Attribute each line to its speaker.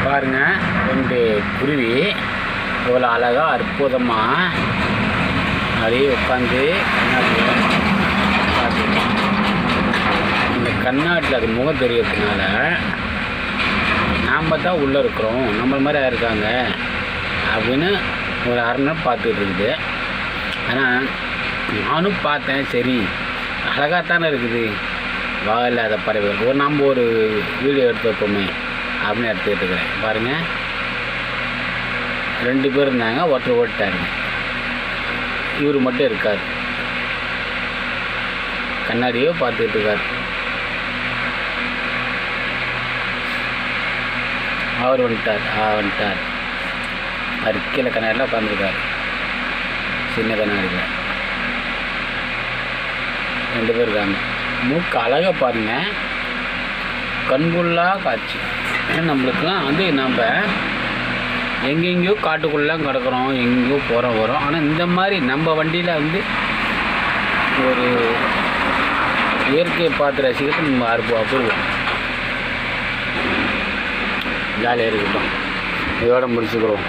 Speaker 1: பாருங்கள், 2 குருவி இவ்வளோ அழகாக அற்புதமாக அப்படியே உட்காந்து இந்த கண்ணாடியில் அது முகம் தெரியறதுனால நாம் தான் உள்ளே இருக்கிறோம், நம்மள மாதிரி இருக்காங்க அப்படின்னு ஒரு அரை நேரம் பார்த்துட்டு இருக்குது. ஆனால் நானும் பார்த்தேன், சரி அழகாகத்தானே இருக்குது வாய் இல்லாத பறவைகள், நம்ம ஒரு வீடியோ எடுத்து வைப்போமே அப்படின்னு எடுத்துக்கிட்டு இருக்கிறேன். பாருங்கள், 2 பேர் இருந்தாங்க, ஒருத்தர் ஓட்டாருங்க, இவர் மட்டும் இருக்கார், கண்ணாடியோ பார்த்துக்கிட்டு இருக்கார். அவர் வந்துட்டார் அவர் கீழே கண்ணாடியில் உட்காந்துருக்கார், சின்ன கண்ணாடியில் 2 பேர் இருக்காங்க. மூக்கு அழகாக பாருங்கள், கண்குள்ளா காட்சி. நம்மளுக்குலாம் வந்து நம்ம எங்கெங்கேயோ காட்டுக்குள்ளெலாம் கிடக்கிறோம், எங்கேயோ போகிறோம் வரோம். ஆனால் இந்த மாதிரி நம்ம வண்டியில் வந்து ஒரு இயற்கையை பார்த்து ரசிக்கிறது நம்ம அபூர்வம். ஜாலியாக இருக்கட்டும், இதோட முடிச்சுக்கிறோம்.